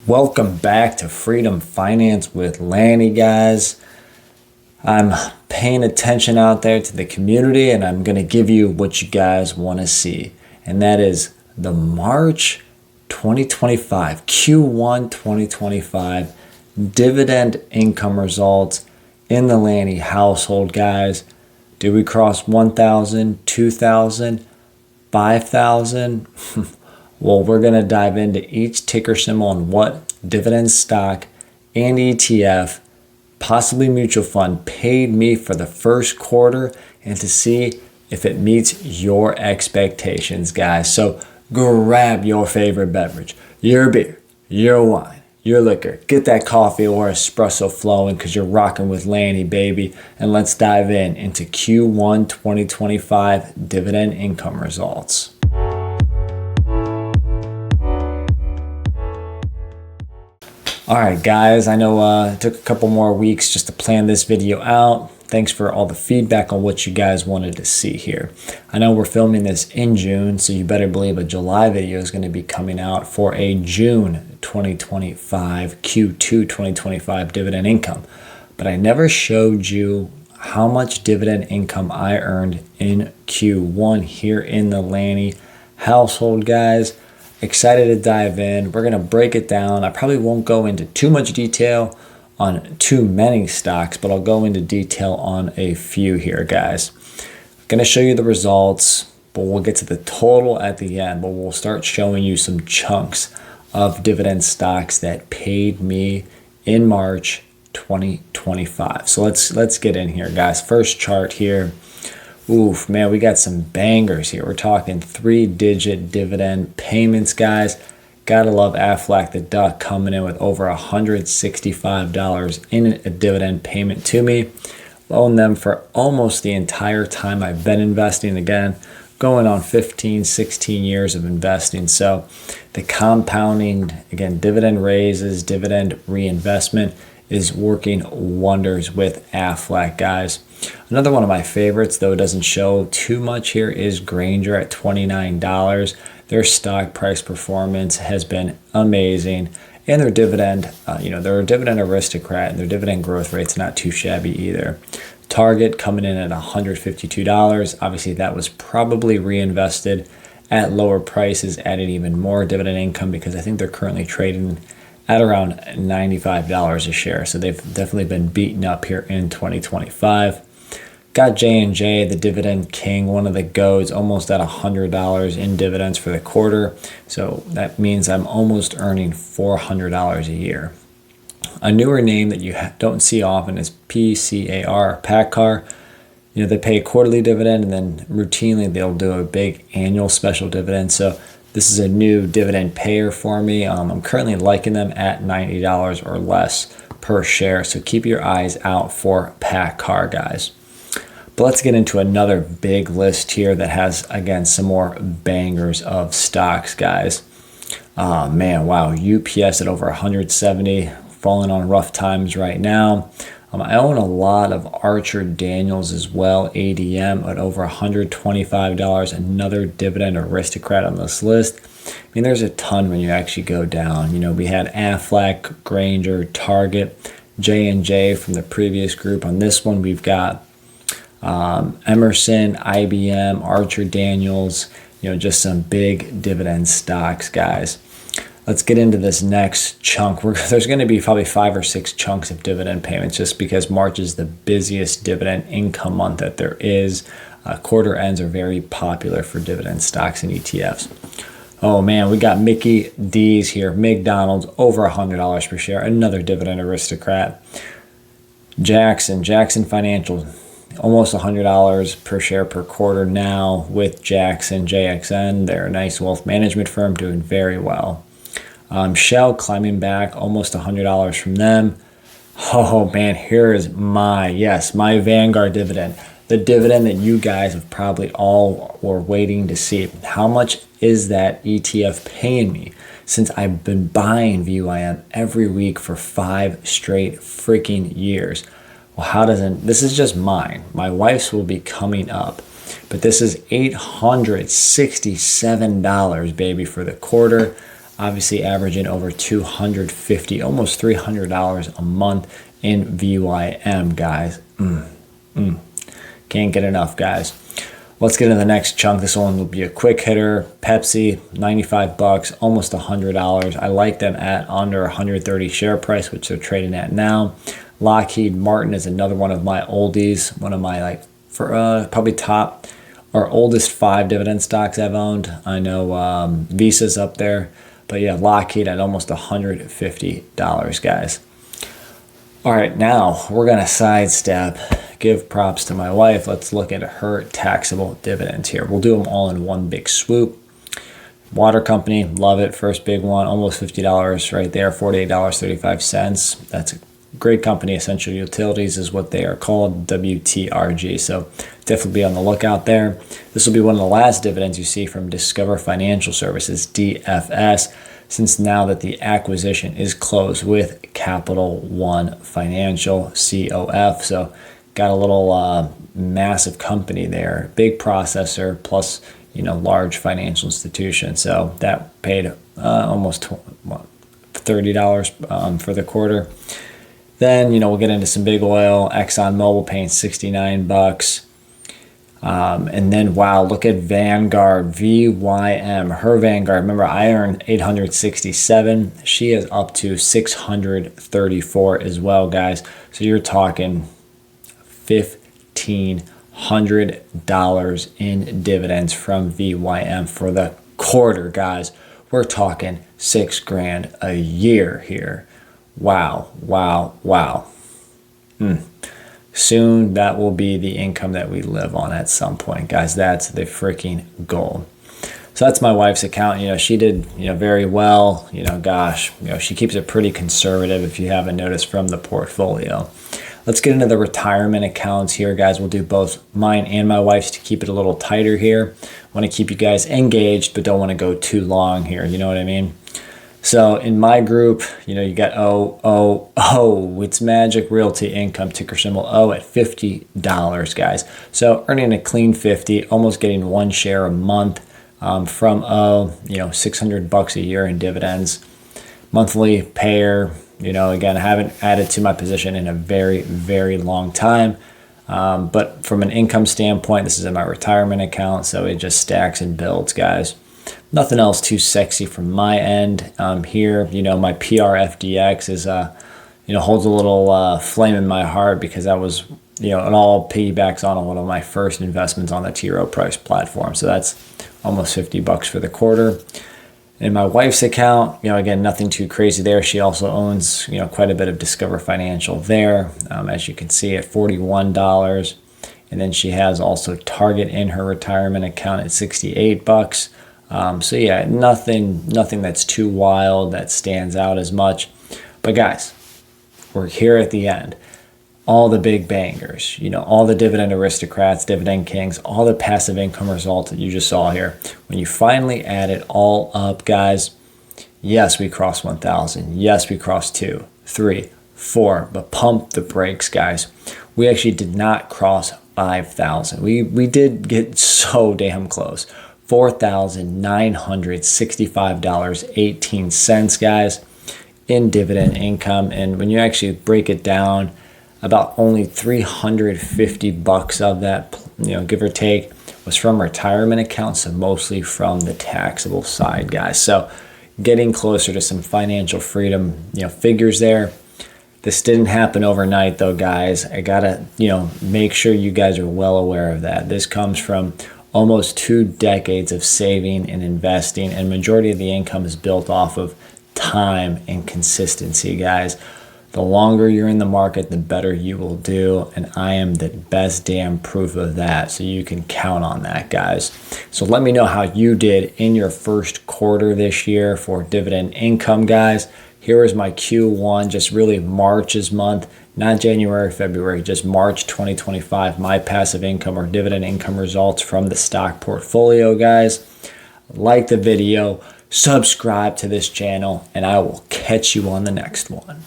Welcome back to Freedom Finance with Lanny, guys. I'm paying attention out there to the community, and I'm going to give you what you guys want to see. And that is the March 2025, Q1 2025 dividend income results in the Lanny household, guys. Did we cross 1,000, 2,000, 5,000? Well, we're going to dive into each ticker symbol and what dividend stock and ETF, possibly mutual fund, paid me for the first quarter, and to see if it meets your expectations, guys. So grab your favorite beverage, your beer, your wine, your liquor. Get that coffee or espresso flowing because you're rocking with Lanny, baby. And let's dive into Q1 2025 dividend income results. All right, guys, I know it took a couple more weeks just to plan this video out. Thanks for all the feedback on what you guys wanted to see here. I know we're filming this in June, so you better believe a July video is going to be coming out for a June 2025, Q2 2025 dividend income. But I never showed you how much dividend income I earned in Q1 here in the Lanny household, guys. Excited to dive in. We're going to break it down. I probably won't go into too much detail on too many stocks, but I'll go into detail on a few here, guys. Going to show you the results, but we'll get to the total at the end. But we'll start showing you some chunks of dividend stocks that paid me in March 2025. So let's get in here, guys. First chart here. Oof, man, we got some bangers here. We're talking 3-digit dividend payments, guys. Gotta love Aflac the Duck coming in with over $165 in a dividend payment to me. Owned them for almost the entire time I've been investing. Again, going on 15, 16 years of investing. So the compounding, again, dividend raises, dividend reinvestment is working wonders with Aflac, guys. Another one of my favorites, though it doesn't show too much here, is Grainger at $29. Their stock price performance has been amazing, and their dividend, they're a dividend aristocrat, and their dividend growth rate's not too shabby either. Target coming in at $152. Obviously, that was probably reinvested at lower prices, adding even more dividend income because I think they're currently trading at around $95 a share. So they've definitely been beaten up here in 2025. Got J&J, the dividend king, one of the GOATs, almost at $100 in dividends for the quarter. So that means I'm almost earning $400 a year. A newer name that you don't see often is PACCAR. They pay a quarterly dividend, and then routinely they'll do a big annual special dividend. So this is a new dividend payer for me. I'm currently liking them at $90 or less per share. So keep your eyes out for PACCAR, guys. But let's get into another big list here that has, again, some more bangers of stocks, guys. Man, wow. UPS at over 170, falling on rough times right now. I own a lot of Archer Daniels as well, ADM at over $125, another dividend aristocrat on this list. I mean, there's a ton when you actually go down. We had Aflac, Grainger, Target, J&J from the previous group. On this one, we've got Emerson, IBM, Archer Daniels, just some big dividend stocks, guys. Let's get into this next chunk. There's going to be probably 5 or 6 chunks of dividend payments just because March is the busiest dividend income month that there is. Quarter ends are very popular for dividend stocks and ETFs. Oh man, we got Mickey D's here. McDonald's over $100 per share. Another dividend aristocrat. Jackson Financial, almost $100 per share per quarter now with Jackson, JXN. They're a nice wealth management firm doing very well. Shell climbing back almost $100 from them. Oh man, here is my Vanguard dividend. The dividend that you guys have probably all were waiting to see. How much is that ETF paying me? Since I've been buying VYM every week for 5 straight freaking years. Well, this is just mine. My wife's will be coming up. But this is $867, baby, for the quarter. obviously averaging over $250, almost $300 a month in VYM, guys. Can't get enough, guys. Let's get into the next chunk. This one will be a quick hitter. Pepsi, 95 bucks, almost $100. I like them at under 130 share price, which they're trading at now. Lockheed Martin is another one of my oldies, one of my probably top or oldest 5 dividend stocks I've owned. I know Visa's up there, but yeah, Lockheed at almost $150, guys. All right, now we're gonna sidestep, give props to my wife. Let's look at her taxable dividends here. We'll do them all in one big swoop. Water company, love it. First big one, almost $50 right there, $48.35. That's a great company. Essential Utilities is what they are called, WTRG. So definitely be on the lookout there. This will be one of the last dividends you see from Discover Financial Services, DFS, since now that the acquisition is closed with Capital One Financial, COF. So got a little massive company there, big processor, plus large financial institution. So that paid almost $30 for the quarter. Then we'll get into some big oil. ExxonMobil paying 69 bucks. And then, wow, look at Vanguard VYM. Her Vanguard, remember, I earned 867. She is up to 634 as well, guys. So you're talking $1,500 in dividends from VYM for the quarter, guys. We're talking $6,000 a year here. Wow, wow, wow. Soon that will be the income that we live on at some point, guys. That's the freaking goal. So that's my wife's account. She did very well. Gosh, she keeps it pretty conservative, if you haven't noticed, from the portfolio. Let's get into the retirement accounts here, guys. We'll do both mine and my wife's to keep it a little tighter here. Want to keep you guys engaged, but don't want to go too long here. You know what I mean? So in my group, you got it's Magic Realty Income, ticker symbol O, at $50, guys. So earning a clean 50, almost getting 1 share a month from O, $600 a year in dividends. Monthly payer, again, I haven't added to my position in a very, very long time. But from an income standpoint, this is in my retirement account, so it just stacks and builds, guys. Nothing else too sexy from my end here. My PRFDX is, holds a little flame in my heart because that was, it all piggybacks on one of my first investments on the T. Rowe Price platform. So that's almost $50 for the quarter. In my wife's account, again, nothing too crazy there. She also owns, quite a bit of Discover Financial there, as you can see, at $41. And then she has also Target in her retirement account at $68. So yeah, nothing that's too wild that stands out as much. But guys, we're here at the end. All the big bangers, all the dividend aristocrats, dividend kings, all the passive income results that you just saw here. When you finally add it all up, guys, yes, we crossed 1,000. Yes, we crossed 2, 3, 4, but pump the brakes, guys. We actually did not cross 5,000. We did get so damn close. $4,965.18, guys, in dividend income. And when you actually break it down, about only $350 of that, give or take, was from retirement accounts, so mostly from the taxable side, guys. So getting closer to some financial freedom, figures there. This didn't happen overnight, though, guys. I gotta, make sure you guys are well aware of that. This comes from almost 2 decades of saving and investing, and majority of the income is built off of time and consistency, guys. The longer you're in the market, the better you will do, and I am the best damn proof of that, so you can count on that, guys. So let me know how you did in your first quarter this year for dividend income, guys. Here is my Q1, just really March's month, not January, February, just March 2025, my passive income or dividend income results from the stock portfolio, guys. Like the video, subscribe to this channel, and I will catch you on the next one.